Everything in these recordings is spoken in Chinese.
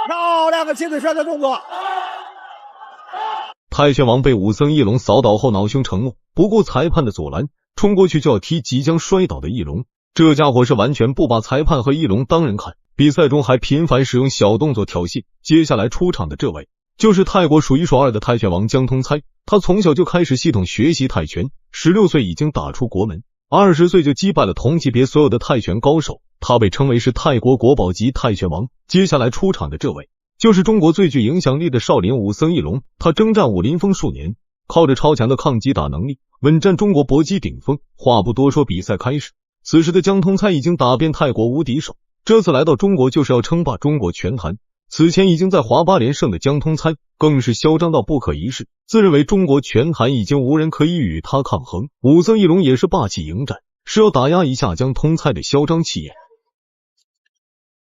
漂亮的切腿摔的动作。泰拳王被武僧义龙扫倒后恼羞成怒，不顾裁判的阻拦，冲过去就要踢即将摔倒的义龙。这家伙是完全不把裁判和义龙当人看，比赛中还频繁使用小动作挑衅。接下来出场的这位就是泰国数一数二的泰拳王姜通猜，他从小就开始系统学习泰拳，16岁已经打出国门，20岁就击败了同级别所有的泰拳高手，他被称为是泰国国宝级泰拳王。接下来出场的这位就是中国最具影响力的少林武僧义龙，他征战武林风数年，靠着超强的抗击打能力稳占中国搏击顶峰。话不多说，比赛开始。此时的姜通猜已经打遍泰国无敌手，这次来到中国就是要称霸中国拳坛。此前已经在华8连胜的姜通猜更是嚣张到不可一世，自认为中国拳坛已经无人可以与他抗衡。武僧义龙也是霸气迎战，是要打压一下姜通猜的嚣张气焰。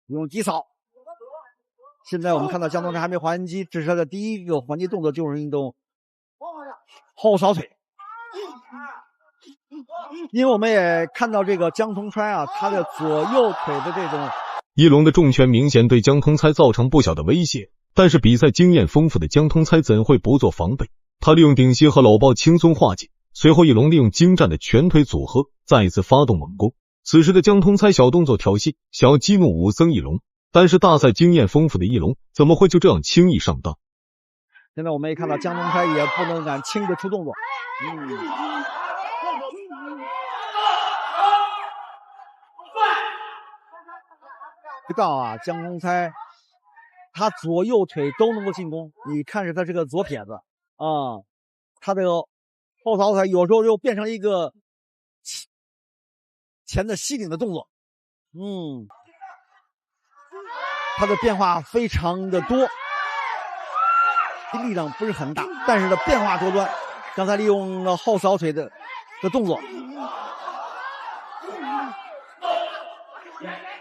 用击扫。现在我们看到姜通猜还没还击，这是他的第一个还击动作，就是运动后扫腿。因为我们也看到这个姜通猜啊，他的左右腿的这种义龙的重拳明显对姜通猜造成不小的威胁，但是比赛经验丰富的姜通猜怎会不做防备？他利用顶膝和搂抱轻松化解，随后义龙利用精湛的拳腿组合再一次发动猛攻。此时的姜通猜小动作挑衅，想要激怒武僧义龙，但是大赛经验丰富的义龙怎么会就这样轻易上当？现在我们也看到姜通猜也不能敢轻易出动作。知道啊，姜通猜他左右腿都能够进攻，你看着他这个左撇子啊，他这个后扫腿有时候又变成一个前的吸顶的动作，他的变化非常的多，力量不是很大，但是呢变化多端。刚才利用了后扫腿的动作。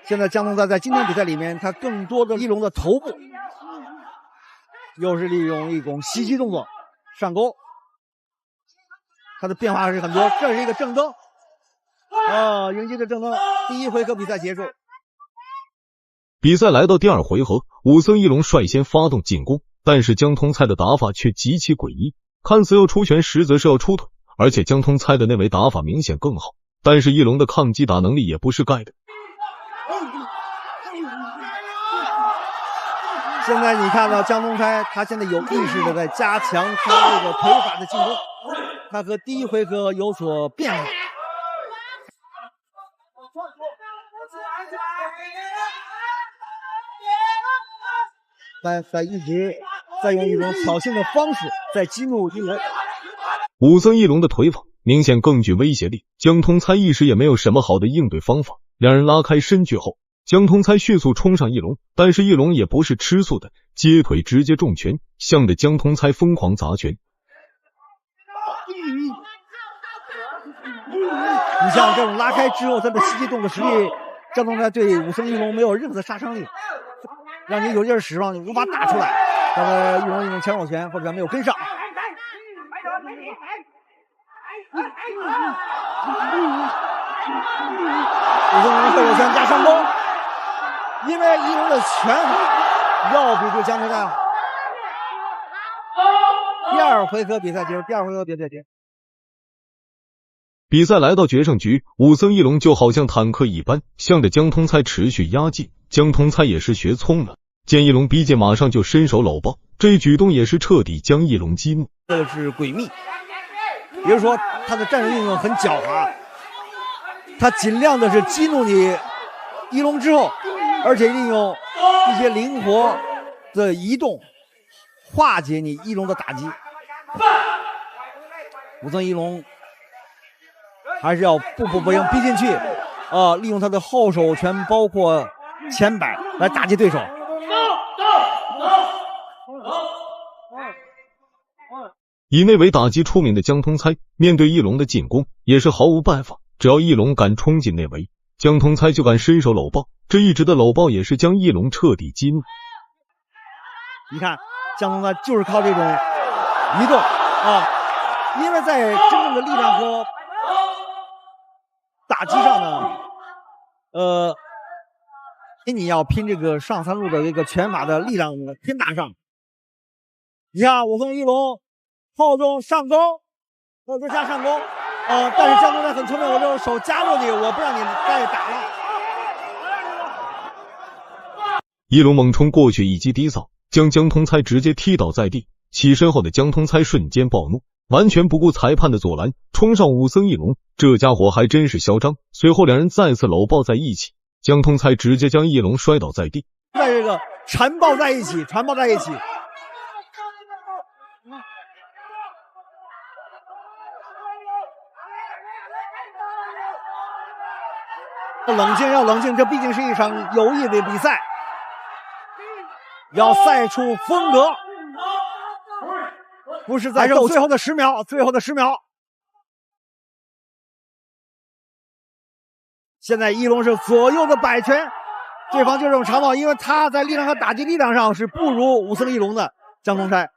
现在姜通猜在今天比赛里面，他更多的义龙的头部，又是利用一种袭击动作上钩，他的变化还是很多。这是一个正蹬，迎接着正蹬。第一回合比赛结束。比赛来到第二回合，武僧义龙率先发动进攻，但是姜通猜的打法却极其诡异，看似要出拳，实则是要出腿，而且姜通猜的那位打法明显更好，但是义龙的抗击打能力也不是盖的。现在你看到姜通猜，他现在有意识的在加强他这个腿法的进攻，他和第一回合有所变化。在一直在用一种挑衅的方式在激怒义龙。武僧义龙的腿法明显更具威胁力，姜通猜一时也没有什么好的应对方法。两人拉开身距后，姜通猜迅速冲上义龙，但是义龙也不是吃素的，接腿直接重拳，向着姜通猜疯狂砸拳。你像这种拉开之后，他的袭击动作实力，姜通猜对武僧义龙没有任何的杀伤力，让你有劲使上，你无法打出来。但是义龙用前手拳或者没有跟上。武僧义龙后手拳加上勾，因为义龙的拳法要比这个姜通猜好。第二回合比赛结束。比赛来到决胜局，武僧义龙就好像坦克一般，向着姜通猜持续压进。姜通猜也是学聪了，见义龙逼近，马上就伸手搂抱，这一举动也是彻底将义龙激怒。这是诡秘，也就是说他的战术运用很狡猾，他尽量的是激怒你义龙之后，而且利用一些灵活的移动化解你义龙的打击。武僧义龙还是要步步为营，逼进去，利用他的后手拳包括前摆来打击对手。以内围打击出名的姜通猜，面对义龙的进攻也是毫无办法，只要义龙敢冲进内围，姜通猜就敢伸手搂抱，这一直的搂抱也是将义龙彻底激怒。你看姜通猜就是靠这种移动因为在真正的力量和打击上呢，你要拼这个上三路的一个拳法的力量拼打上。你看武僧一龙后中上勾，后中下上勾，但是江东菜很聪明，我就手夹住你，我不让你再打了。一龙猛冲过去，一击低扫，将江通猜直接踢倒在地。起身后的江通猜瞬间暴怒，完全不顾裁判的阻拦，冲上武僧一龙。这家伙还真是嚣张。随后两人再次搂抱在一起，江通猜直接将一龙摔倒在地。在这个缠抱在一起，缠抱在一起。冷静，要冷静，这毕竟是一场有意的比赛，要赛出风格，不是在斗最后的10秒，最后的10秒。现在一龙是左右的摆拳，对方就是这种长跑，因为他在力量和打击力量上是不如武僧一龙的江通猜。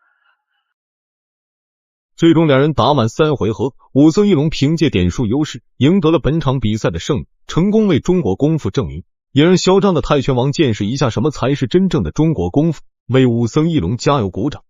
最终两人打满3回合，武僧一龙凭借点数优势赢得了本场比赛的胜利，成功为中国功夫证明，也让嚣张的泰拳王见识一下什么才是真正的中国功夫，为武僧一龙加油鼓掌。